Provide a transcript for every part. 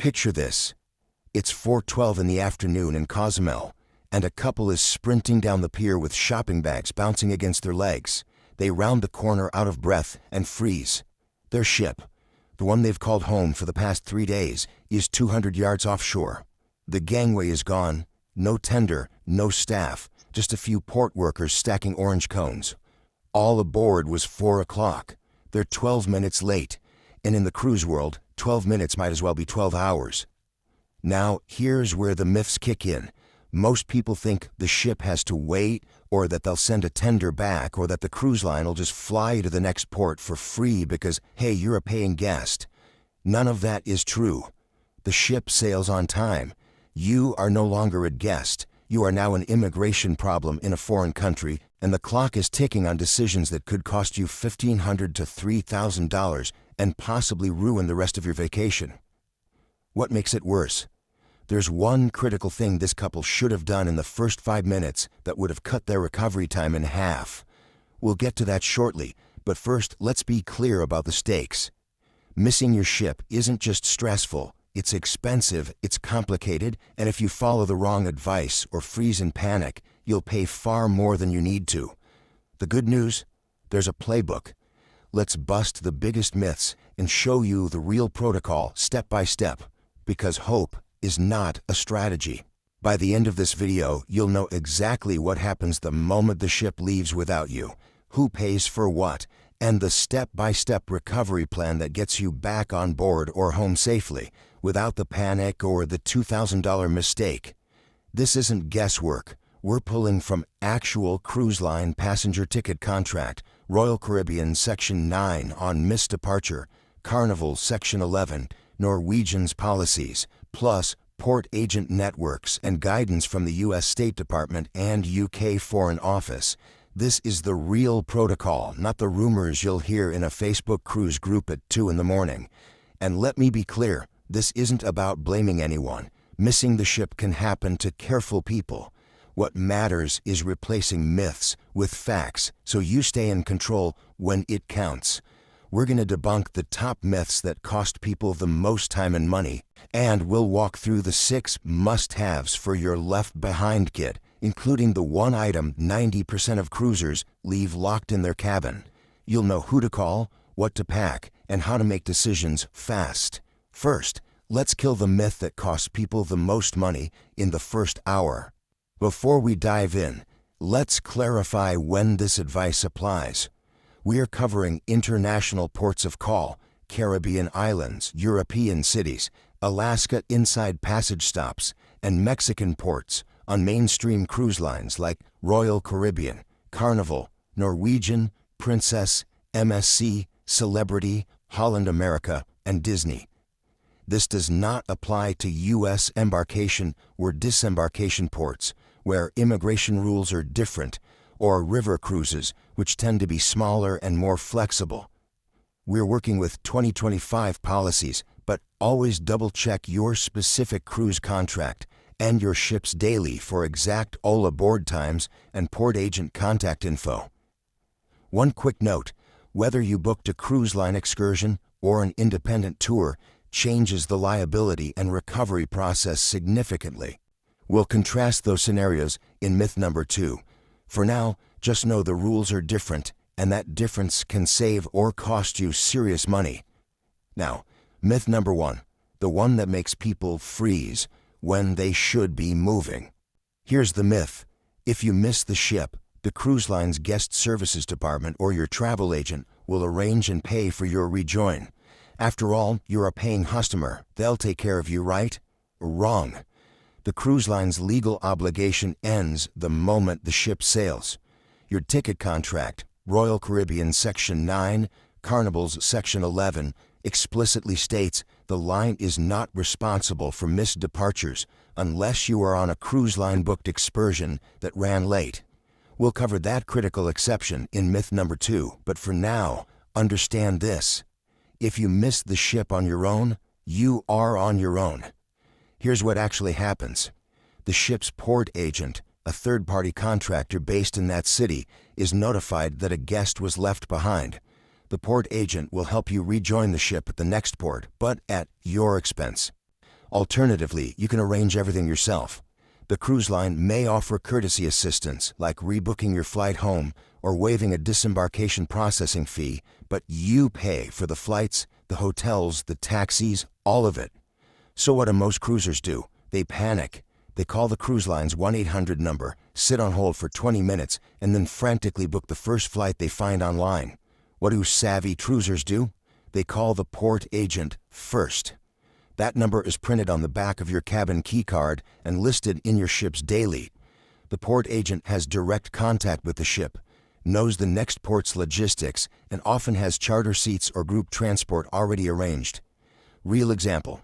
Picture this. It's 4:12 in the afternoon in Cozumel, and a couple is sprinting down the pier with shopping bags bouncing against their legs. They round the corner out of breath and freeze. Their ship, the one they've called home for the past 3 days, is 200 yards offshore. The gangway is gone, no tender, no staff, just a few port workers stacking orange cones. All aboard was 4 o'clock. They're 12 minutes late, and in the cruise world, 12 minutes might as well be 12 hours. Now, here's where the myths kick in. Most people think the ship has to wait, or that they'll send a tender back, or that the cruise line will just fly you to the next port for free because, hey, you're a paying guest. None of that is true. The ship sails on time. You are no longer a guest. You are now an immigration problem in a foreign country, and the clock is ticking on decisions that could cost you $1,500 to $3,000 and possibly ruin the rest of your vacation. What makes it worse? There's one critical thing this couple should have done in the first 5 minutes that would have cut their recovery time in half. We'll get to that shortly, but first let's be clear about the stakes. Missing your ship isn't just stressful, it's expensive, it's complicated, and if you follow the wrong advice or freeze in panic, you'll pay far more than you need to. The good news? There's a playbook. Let's bust the biggest myths and show you the real protocol step by step, because hope is not a strategy. By the end of this video, you'll know exactly what happens the moment the ship leaves without you, who pays for what, and the step-by-step recovery plan that gets you back on board or home safely, without the panic or the $2,000 mistake. This isn't guesswork. We're pulling from actual cruise line passenger ticket contract, Royal Caribbean Section 9 on missed departure, Carnival Section 11, Norwegian's policies, plus port agent networks and guidance from the U.S. State Department and UK Foreign Office. This is the real protocol, not the rumors you'll hear in a Facebook cruise group at 2 in the morning. And let me be clear, this isn't about blaming anyone. Missing the ship can happen to careful people. What matters is replacing myths with facts so you stay in control when it counts. We're going to debunk the top myths that cost people the most time and money, and we'll walk through the 6 must-haves for your left-behind kit, including the one item 90% of cruisers leave locked in their cabin. You'll know who to call, what to pack, and how to make decisions fast. First, let's kill the myth that costs people the most money in the first hour. Before we dive in, let's clarify when this advice applies. We're covering international ports of call, Caribbean islands, European cities, Alaska inside passage stops, and Mexican ports on mainstream cruise lines like Royal Caribbean, Carnival, Norwegian, Princess, MSC, Celebrity, Holland America, and Disney. This does not apply to U.S. embarkation or disembarkation ports, where immigration rules are different, or river cruises, which tend to be smaller and more flexible. We're working with 2025 policies, but always double-check your specific cruise contract and your ship's daily for exact all aboard times and port agent contact info. One quick note, whether you booked a cruise line excursion or an independent tour changes the liability and recovery process significantly. We'll contrast those scenarios in myth number 2. For now, just know the rules are different, and that difference can save or cost you serious money. Now, myth number 1, the one that makes people freeze when they should be moving. Here's the myth. If you miss the ship, the cruise line's guest services department or your travel agent will arrange and pay for your rejoin. After all, you're a paying customer. They'll take care of you, right? Wrong. The cruise line's legal obligation ends the moment the ship sails. Your ticket contract, Royal Caribbean Section 9, Carnival's Section 11, explicitly states the line is not responsible for missed departures unless you are on a cruise line booked excursion that ran late. We'll cover that critical exception in myth number 2, but for now, understand this. If you miss the ship on your own, you are on your own. Here's what actually happens. The ship's port agent, a third-party contractor based in that city, is notified that a guest was left behind. The port agent will help you rejoin the ship at the next port, but at your expense. Alternatively, you can arrange everything yourself. The cruise line may offer courtesy assistance, like rebooking your flight home or waiving a disembarkation processing fee, but you pay for the flights, the hotels, the taxis, all of it. So what do most cruisers do? They panic. They call the cruise line's 1-800 number, sit on hold for 20 minutes, and then frantically book the first flight they find online. What do savvy cruisers do? They call the port agent first. That number is printed on the back of your cabin key card and listed in your ship's daily. The port agent has direct contact with the ship, knows the next port's logistics, and often has charter seats or group transport already arranged. Real example.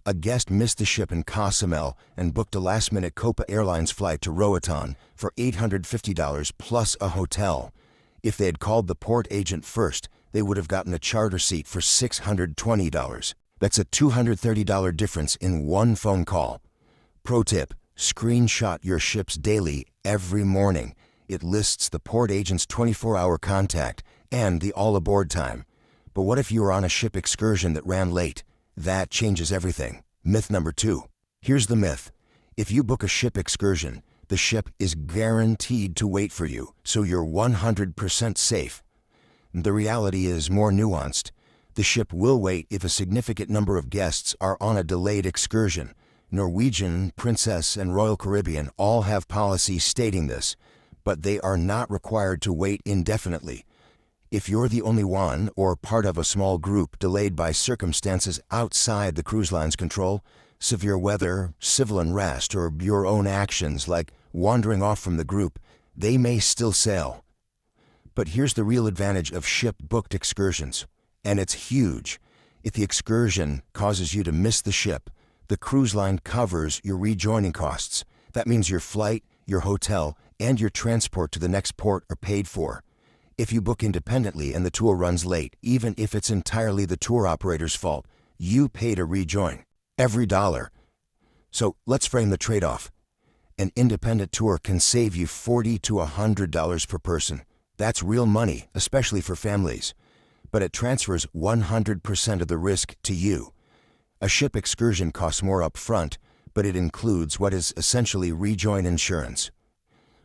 A guest missed the ship in Cozumel and booked a last-minute Copa Airlines flight to Roatan for $850 plus a hotel. If they had called the port agent first, they would have gotten a charter seat for $620. That's a $230 difference in one phone call. Pro tip, screenshot your ship's daily every morning. It lists the port agent's 24-hour contact and the all-aboard time. But what if you were on a ship excursion that ran late? That changes everything. Myth number 2. Here's the myth. If you book a ship excursion, the ship is guaranteed to wait for you, so you're 100% safe. The reality is more nuanced. The ship will wait if a significant number of guests are on a delayed excursion. Norwegian, Princess, and Royal Caribbean all have policies stating this, but they are not required to wait indefinitely. If you're the only one or part of a small group delayed by circumstances outside the cruise line's control, severe weather, civil unrest, or your own actions like wandering off from the group, they may still sail. But here's the real advantage of ship-booked excursions. And it's huge. If the excursion causes you to miss the ship, the cruise line covers your rejoining costs. That means your flight, your hotel, and your transport to the next port are paid for. If you book independently and the tour runs late, even if it's entirely the tour operator's fault, you pay to rejoin. Every dollar. So let's frame the trade-off. An independent tour can save you $40 to $100 per person. That's real money, especially for families. But it transfers 100% of the risk to you. A ship excursion costs more up front, but it includes what is essentially rejoin insurance.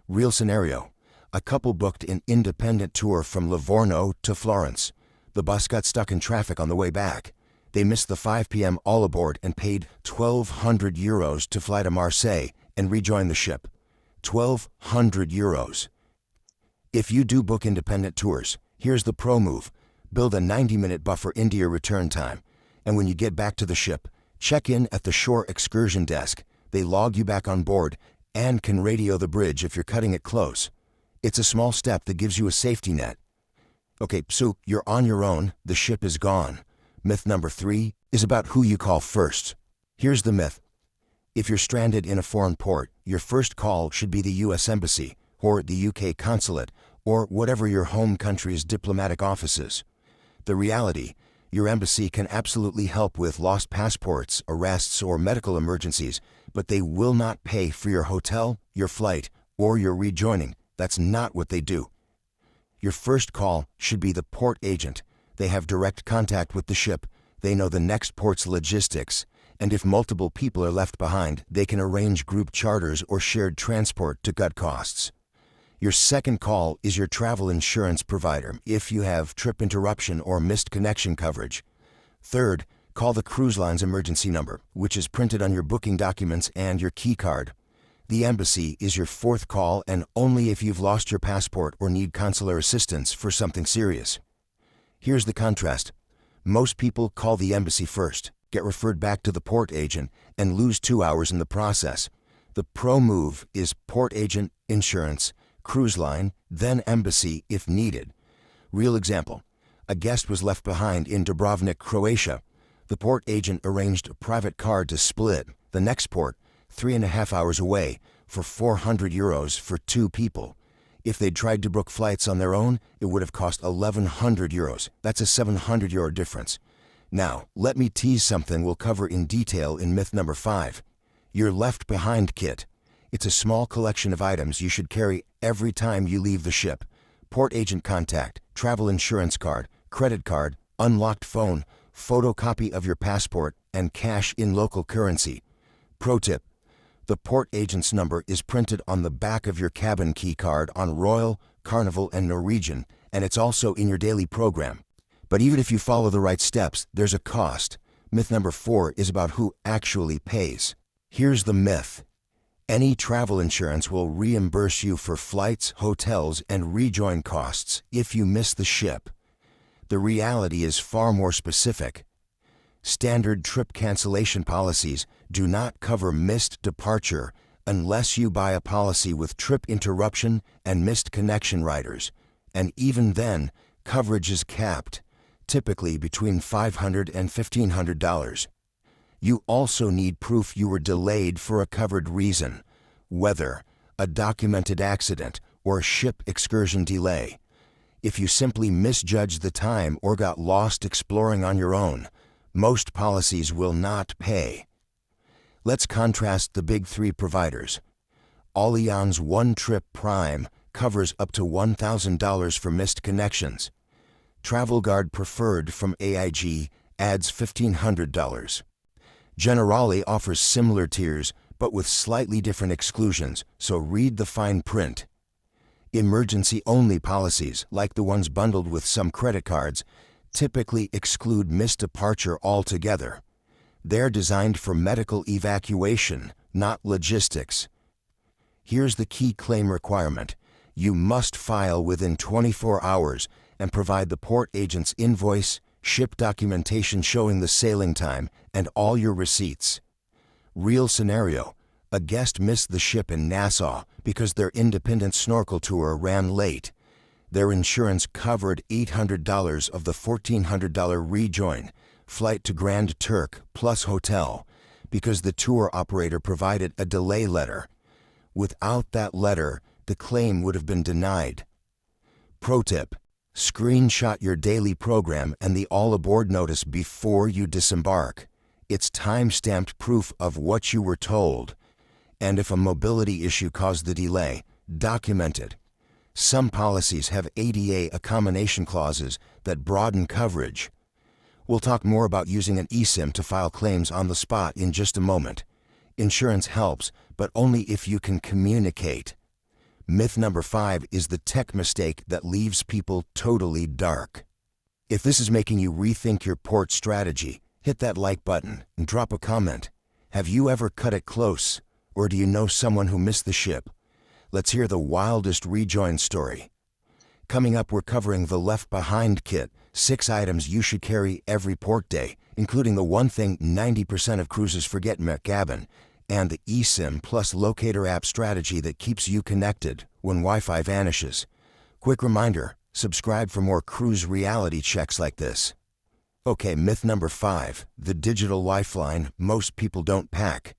Real scenario. A couple booked an independent tour from Livorno to Florence. The bus got stuck in traffic on the way back. They missed the 5 p.m. all aboard and paid €1,200 to fly to Marseille and rejoin the ship. €1,200. If you do book independent tours, here's the pro move. Build a 90-minute buffer into your return time. And when you get back to the ship, check in at the shore excursion desk. They log you back on board and can radio the bridge if you're cutting it close. It's a small step that gives you a safety net. Okay, so you're on your own, the ship is gone. Myth number 3 is about who you call first. Here's the myth. If you're stranded in a foreign port, your first call should be the U.S. Embassy or the UK Consulate or whatever your home country's diplomatic office is. The reality, your embassy can absolutely help with lost passports, arrests, or medical emergencies, but they will not pay for your hotel, your flight, or your rejoining. That's not what they do. Your first call should be the port agent. They have direct contact with the ship. They know the next port's logistics. And if multiple people are left behind, they can arrange group charters or shared transport to cut costs. Your second call is your travel insurance provider if you have trip interruption or missed connection coverage. Third, call the cruise line's emergency number, which is printed on your booking documents and your key card. The embassy is your fourth call, and only if you've lost your passport or need consular assistance for something serious. Here's the contrast. Most people call the embassy first, get referred back to the port agent, and lose 2 hours in the process. The pro move is port agent, insurance, cruise line, then embassy if needed. Real example. A guest was left behind in Dubrovnik, Croatia. The port agent arranged a private car to Split, the next port, 3.5 hours away, for €400 for 2 people. If they'd tried to book flights on their own, it would have cost €1,100. That's a €700 difference. Now, let me tease something we'll cover in detail in myth number 5. Your left behind kit. It's a small collection of items you should carry every time you leave the ship. Port agent contact, travel insurance card, credit card, unlocked phone, photocopy of your passport, and cash in local currency. Pro tip: the port agent's number is printed on the back of your cabin key card on Royal, Carnival, and Norwegian, and it's also in your daily program. But even if you follow the right steps, there's a cost. Myth number 4 is about who actually pays. Here's the myth: any travel insurance will reimburse you for flights, hotels, and rejoin costs if you miss the ship. The reality is far more specific. Standard trip cancellation policies do not cover missed departure unless you buy a policy with trip interruption and missed connection riders, and even then, coverage is capped, typically between $500 and $1,500. You also need proof you were delayed for a covered reason: weather, a documented accident, or ship excursion delay. If you simply misjudged the time or got lost exploring on your own, most policies will not pay. Let's contrast the big 3 providers. Allianz One Trip Prime covers up to $1,000 for missed connections. TravelGuard Preferred from AIG adds $1,500. Generali offers similar tiers, but with slightly different exclusions, so read the fine print. Emergency-only policies, like the ones bundled with some credit cards, typically exclude missed departure altogether. They're designed for medical evacuation, not logistics. Here's the key claim requirement: you must file within 24 hours and provide the port agent's invoice, ship documentation showing the sailing time, and all your receipts. Real scenario: a guest missed the ship in Nassau because their independent snorkel tour ran late. Their insurance covered $800 of the $1,400 rejoin, flight to Grand Turk, plus hotel, because the tour operator provided a delay letter. Without that letter, the claim would have been denied. Pro tip: screenshot your daily program and the all aboard notice before you disembark. It's time-stamped proof of what you were told. And if a mobility issue caused the delay, document it. Some policies have ADA accommodation clauses that broaden coverage. We'll talk more about using an eSIM to file claims on the spot in just a moment. Insurance helps, but only if you can communicate. Myth number 5 is the tech mistake that leaves people totally dark. If this is making you rethink your port strategy, hit that like button and drop a comment. Have you ever cut it close? Or do you know someone who missed the ship? Let's hear the wildest rejoin story. Coming up, we're covering the Left Behind Kit, 6 items you should carry every port day, including the one thing 90% of cruisers forget in cabin, and the eSIM plus locator app strategy that keeps you connected when Wi-Fi vanishes. Quick reminder, subscribe for more cruise reality checks like this. Okay, myth number 5, the digital lifeline most people don't pack.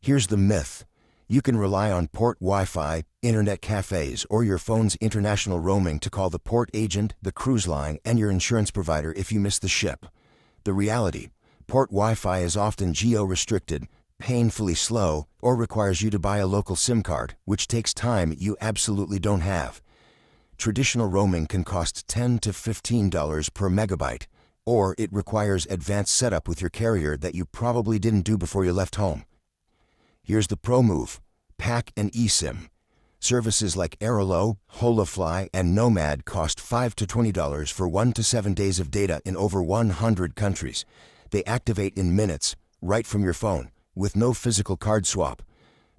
Here's the myth: you can rely on port Wi-Fi, internet cafes, or your phone's international roaming to call the port agent, the cruise line, and your insurance provider if you miss the ship. The reality: port Wi-Fi is often geo-restricted, painfully slow, or requires you to buy a local SIM card, which takes time you absolutely don't have. Traditional roaming can cost $10 to $15 per megabyte, or it requires advanced setup with your carrier that you probably didn't do before you left home. Here's the pro move: pack an eSIM. Services like Aerolo, Holofly, and Nomad cost $5 to $20 for 1 to 7 days of data in over 100 countries. They activate in minutes, right from your phone, with no physical card swap.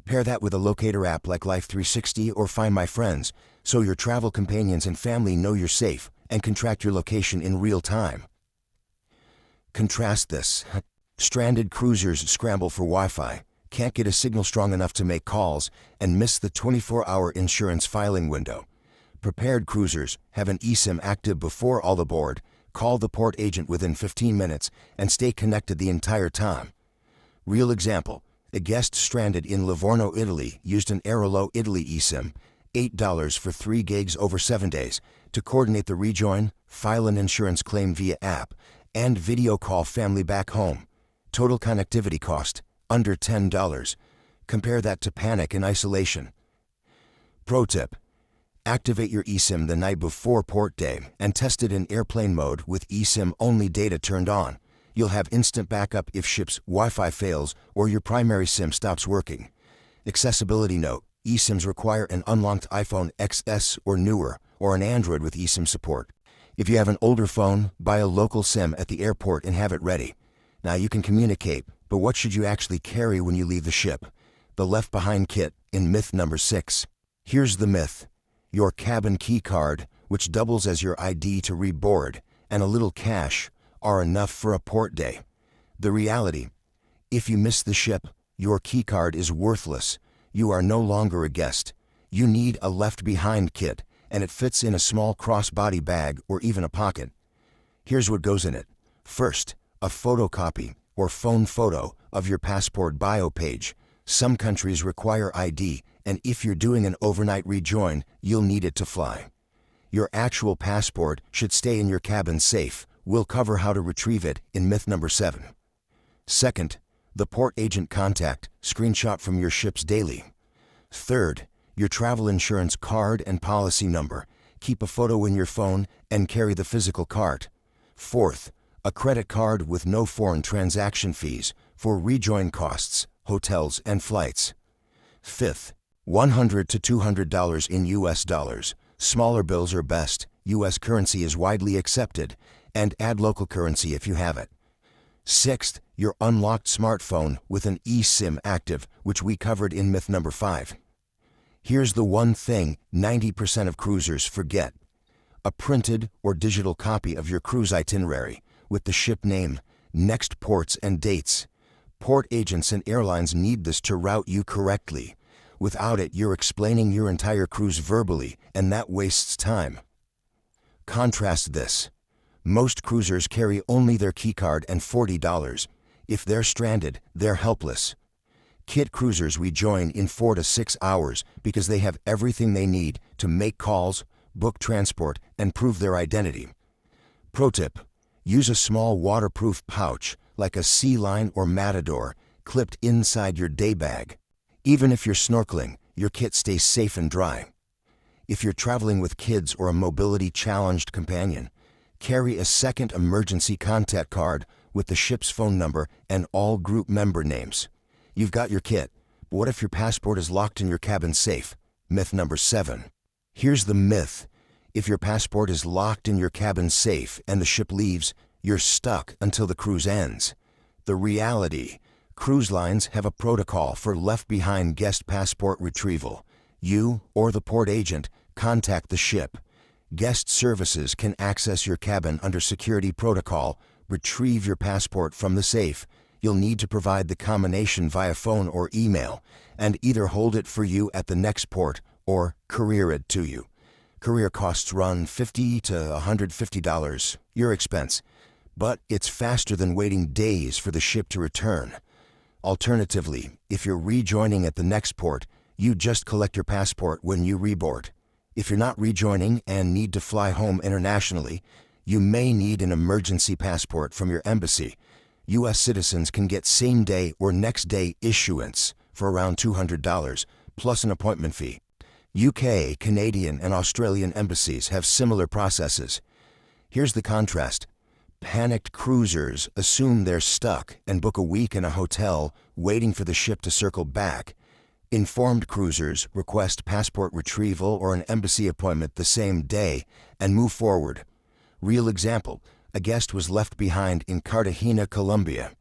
Pair that with a locator app like Life360 or Find My Friends, so your travel companions and family know you're safe and can track your location in real time. Contrast this: stranded cruisers scramble for Wi-Fi, can't get a signal strong enough to make calls, and miss the 24-hour insurance filing window. Prepared cruisers have an eSIM active before all aboard, call the port agent within 15 minutes, and stay connected the entire time. Real example: a guest stranded in Livorno, Italy used an Aerolo Italy eSIM, $8 for 3 gigs over 7 days, to coordinate the rejoin, file an insurance claim via app, and video call family back home. Total connectivity cost under $10. Compare that to panic and isolation. Pro tip: activate your eSIM the night before port day and test it in airplane mode with eSIM only data turned on. You'll have instant backup if ship's Wi-Fi fails or your primary SIM stops working. Accessibility note: eSIMs require an unlocked iPhone XS or newer, or an Android with eSIM support. If you have an older phone, buy a local SIM at the airport and have it ready. Now you can communicate, but what should you actually carry when you leave the ship? The Left Behind Kit, in myth number 6. Here's the myth. Your cabin key card, which doubles as your ID to reboard, and a little cash, are enough for a port day. The reality: if you miss the ship, your key card is worthless. You are no longer a guest. You need a Left Behind Kit, and it fits in a small crossbody bag or even a pocket. Here's what goes in it. First, a photocopy or phone photo of your passport bio page. Some countries require ID, and if you're doing an overnight rejoin, you'll need it to fly. Your actual passport should stay in your cabin safe. We'll cover how to retrieve it in myth number 7. Second, the port agent contact, screenshot from your ship's daily. Third, your travel insurance card and policy number. Keep a photo in your phone and carry the physical card. Fourth, a credit card with no foreign transaction fees for rejoin costs, hotels, and flights. Fifth, $100 to $200 in US dollars. Smaller bills are best. US currency is widely accepted, and add local currency if you have it. Sixth, your unlocked smartphone with an eSIM active, which we covered in myth number 5. Here's the one thing 90% of cruisers forget: a printed or digital copy of your cruise itinerary with the ship name, next ports, and dates. Port agents and airlines need this to route you correctly. Without it, you're explaining your entire cruise verbally, and that wastes time. Contrast this. Most cruisers carry only their keycard and $40. If they're stranded, they're helpless. Kit cruisers rejoin in 4 to 6 hours because they have everything they need to make calls, book transport, and prove their identity. Pro tip: use a small waterproof pouch like a Sea Line or Matador clipped inside your day bag. Even if you're snorkeling, your kit stays safe and dry. If you're traveling with kids or a mobility-challenged companion, carry a second emergency contact card with the ship's phone number and all group member names. You've got your kit, but what if your passport is locked in your cabin safe? Myth number 7. Here's the myth. If your passport is locked in your cabin safe and the ship leaves, you're stuck until the cruise ends. The reality: cruise lines have a protocol for left-behind guest passport retrieval. You or the port agent contact the ship. Guest services can access your cabin under security protocol, retrieve your passport from the safe. You'll need to provide the combination via phone or email, and either hold it for you at the next port or courier it to you. Courier costs run $50 to $150, your expense, but it's faster than waiting days for the ship to return. Alternatively, if you're rejoining at the next port, you just collect your passport when you reboard. If you're not rejoining and need to fly home internationally, you may need an emergency passport from your embassy. U.S. citizens can get same-day or next-day issuance for around $200, plus an appointment fee. UK, Canadian, and Australian embassies have similar processes. Here's the contrast. Panicked cruisers assume they're stuck and book a week in a hotel waiting for the ship to circle back. Informed cruisers request passport retrieval or an embassy appointment the same day and move forward. Real example: a guest was left behind in Cartagena, Colombia.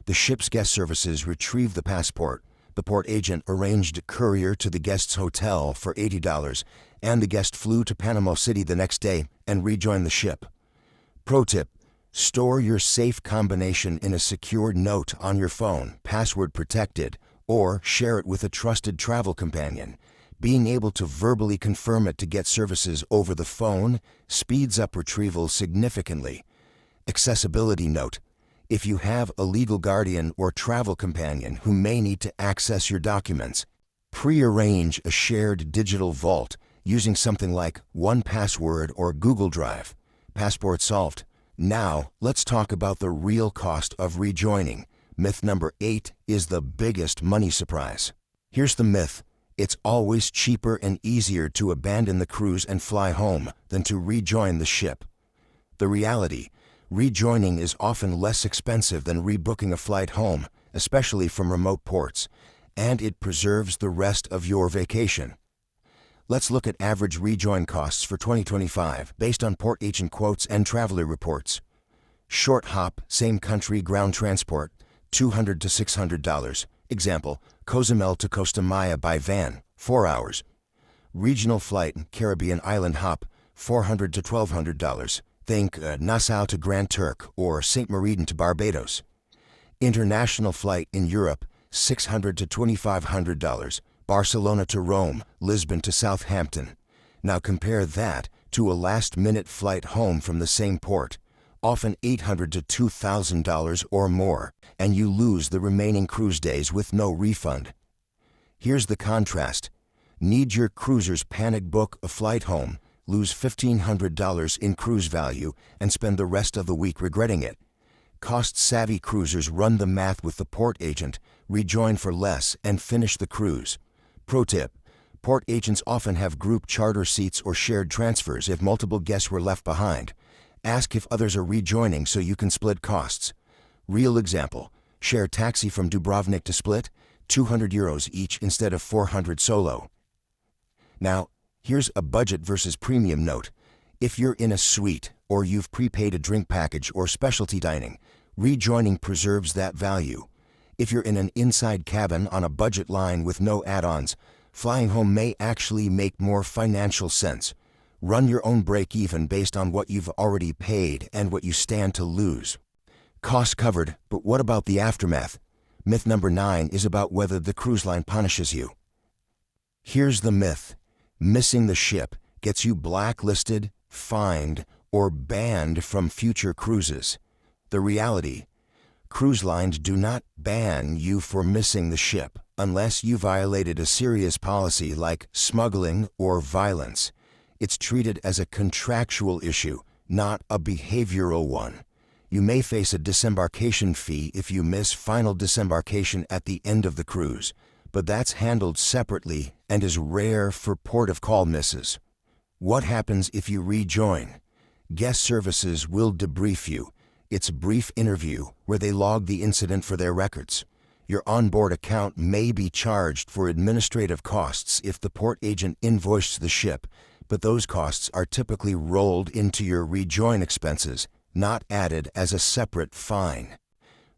The ship's guest services retrieved the passport. The port agent arranged a courier to the guest's hotel for $80, and the guest flew to Panama City the next day and rejoined the ship. Pro tip: store your safe combination in a secure note on your phone, password protected, or share it with a trusted travel companion. Being able to verbally confirm it to get services over the phone speeds up retrieval significantly. Accessibility note: if you have a legal guardian or travel companion who may need to access your documents, pre-arrange a shared digital vault using something like 1Password or Google Drive. Passport solved. Now, let's talk about the real cost of rejoining. Myth number 8 is the biggest money surprise. Here's the myth: it's always cheaper and easier to abandon the cruise and fly home than to rejoin the ship. The reality: Rejoining is often less expensive than rebooking a flight home, especially from remote ports, and it preserves the rest of your vacation. Let's look at average rejoin costs for 2025 based on port agent quotes and traveler reports. Short hop, same country ground transport, $200 to $600. Example, Cozumel to Costa Maya by van, 4 hours. Regional flight, Caribbean island hop, $400 to $1,200. Think Nassau to Grand Turk or St. Martin to Barbados. International flight in Europe, $600 to $2,500. Barcelona to Rome, Lisbon to Southampton. Now compare that to a last-minute flight home from the same port, often $800 to $2,000 or more, and you lose the remaining cruise days with no refund. Here's the contrast. Need your cruisers panic book a flight home, lose $1,500 in cruise value, and spend the rest of the week regretting it. Cost-savvy cruisers run the math with the port agent, rejoin for less, and finish the cruise. Pro tip: port agents often have group charter seats or shared transfers if multiple guests were left behind. Ask if others are rejoining so you can split costs. Real example: share taxi from Dubrovnik to Split, €200 each instead of $400 solo. Now, here's a budget versus premium note. If you're in a suite or you've prepaid a drink package or specialty dining, rejoining preserves that value. If you're in an inside cabin on a budget line with no add-ons, flying home may actually make more financial sense. Run your own break-even based on what you've already paid and what you stand to lose. Cost covered, but what about the aftermath? Myth number 9 is about whether the cruise line punishes you. Here's the myth. Missing the ship gets you blacklisted, fined, or banned from future cruises. The reality: cruise lines do not ban you for missing the ship unless you violated a serious policy like smuggling or violence. It's treated as a contractual issue, not a behavioral one. You may face a disembarkation fee if you miss final disembarkation at the end of the cruise, but that's handled separately and is rare for port of call misses. What happens if you rejoin? Guest services will debrief you. It's a brief interview where they log the incident for their records. Your onboard account may be charged for administrative costs if the port agent invoiced the ship, but those costs are typically rolled into your rejoin expenses, not added as a separate fine.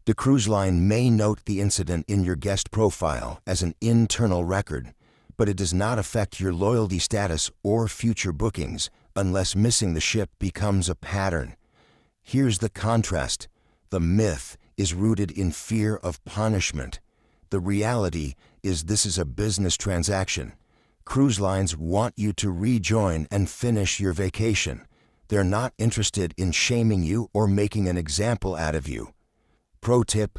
The cruise line may note the incident in your guest profile as an internal record, but it does not affect your loyalty status or future bookings unless missing the ship becomes a pattern. Here's the contrast. The myth is rooted in fear of punishment. The reality is this is a business transaction. Cruise lines want you to rejoin and finish your vacation. They're not interested in shaming you or making an example out of you. Pro tip: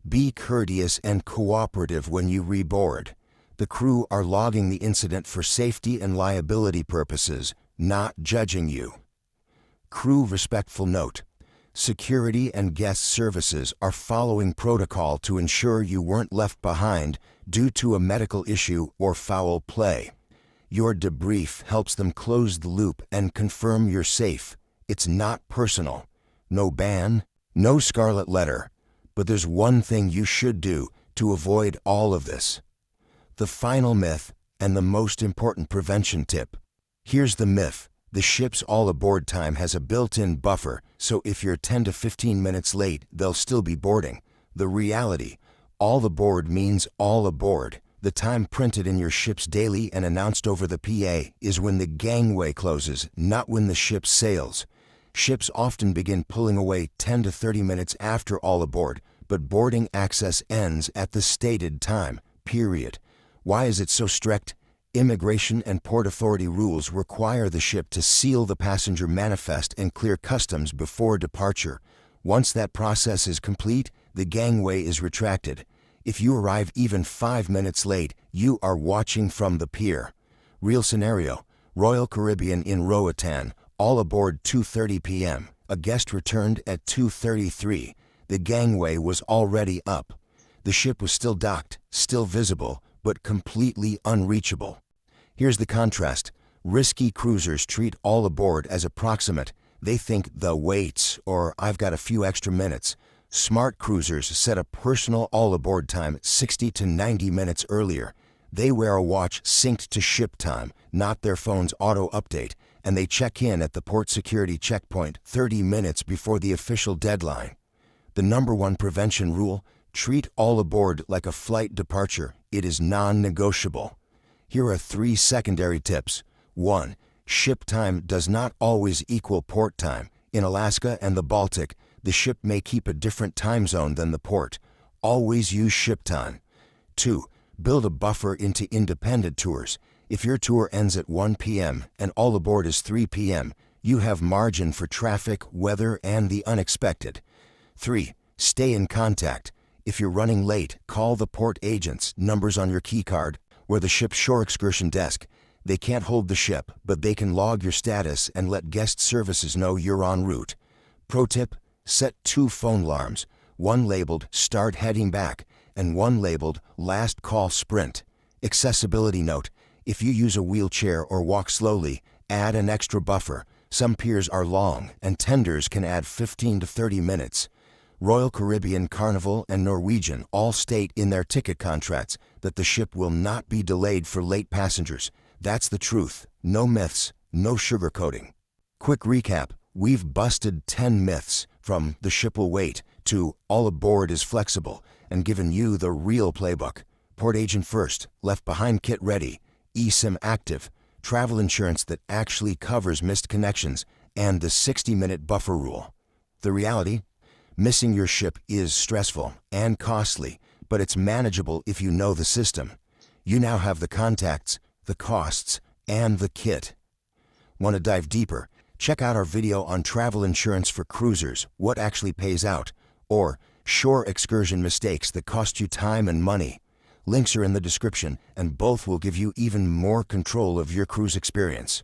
be courteous and cooperative when you reboard. The crew are logging the incident for safety and liability purposes, not judging you. Crew respectful note: security and guest services are following protocol to ensure you weren't left behind due to a medical issue or foul play. Your debrief helps them close the loop and confirm you're safe. It's not personal. No ban, no scarlet letter. But there's one thing you should do to avoid all of this. The final myth, and the most important prevention tip. Here's the myth. The ship's all-aboard time has a built-in buffer, so if you're 10 to 15 minutes late, they'll still be boarding. The reality: all aboard means all aboard. The time printed in your ship's daily and announced over the PA is when the gangway closes, not when the ship sails. Ships often begin pulling away 10 to 30 minutes after all aboard, but boarding access ends at the stated time, period. Why is it so strict? Immigration and Port Authority rules require the ship to seal the passenger manifest and clear customs before departure. Once that process is complete, the gangway is retracted. If you arrive even 5 minutes late, you are watching from the pier. Real scenario: Royal Caribbean in Roatan, all aboard 2:30 p.m. A guest returned at 2:33. The gangway was already up. The ship was still docked, still visible, but completely unreachable. Here's the contrast. Risky cruisers treat all aboard as approximate. They think the waits or I've got a few extra minutes. Smart cruisers set a personal all-aboard time 60 to 90 minutes earlier. They wear a watch synced to ship time, not their phone's auto-update, and they check in at the port security checkpoint 30 minutes before the official deadline. The #1 prevention rule: treat all aboard like a flight departure. It is non-negotiable. Here are 3 secondary tips. 1. Ship time does not always equal port time. In Alaska and the Baltic, the ship may keep a different time zone than the port. Always use ship time. 2. Build a buffer into independent tours. If your tour ends at 1 p.m. and all aboard is 3 p.m., you have margin for traffic, weather, and the unexpected. 3. Stay in contact. If you're running late, call the port agents, numbers on your key card, or the ship's shore excursion desk. They can't hold the ship, but they can log your status and let guest services know you're en route. Pro tip: set 2 phone alarms, one labeled "Start Heading Back" and one labeled "Last Call Sprint." Accessibility note: if you use a wheelchair or walk slowly, add an extra buffer. Some piers are long, and tenders can add 15 to 30 minutes. Royal Caribbean, Carnival, and Norwegian all state in their ticket contracts that the ship will not be delayed for late passengers. That's the truth. No myths, no sugarcoating. Quick recap: we've busted 10 myths, from "the ship will wait" to "all aboard is flexible," and given you the real playbook. Port agent first, left behind kit ready, eSIM active, travel insurance that actually covers missed connections, and the 60-minute buffer rule. The reality? Missing your ship is stressful and costly, but it's manageable if you know the system. You now have the contacts, the costs, and the kit. Want to dive deeper? Check out our video on travel insurance for cruisers, what actually pays out, or shore excursion mistakes that cost you time and money. Links are in the description, and both will give you even more control of your cruise experience.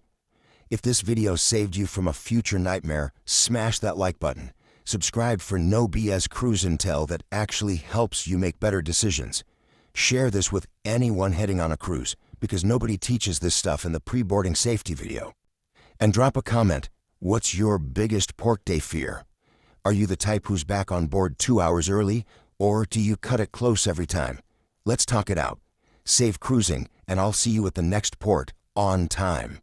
If this video saved you from a future nightmare, smash that like button. Subscribe for no BS cruise intel that actually helps you make better decisions. Share this with anyone heading on a cruise, because nobody teaches this stuff in the pre-boarding safety video. And drop a comment. What's your biggest port day fear? Are you the type who's back on board 2 hours early, or do you cut it close every time? Let's talk it out. Safe cruising, and I'll see you at the next port on time.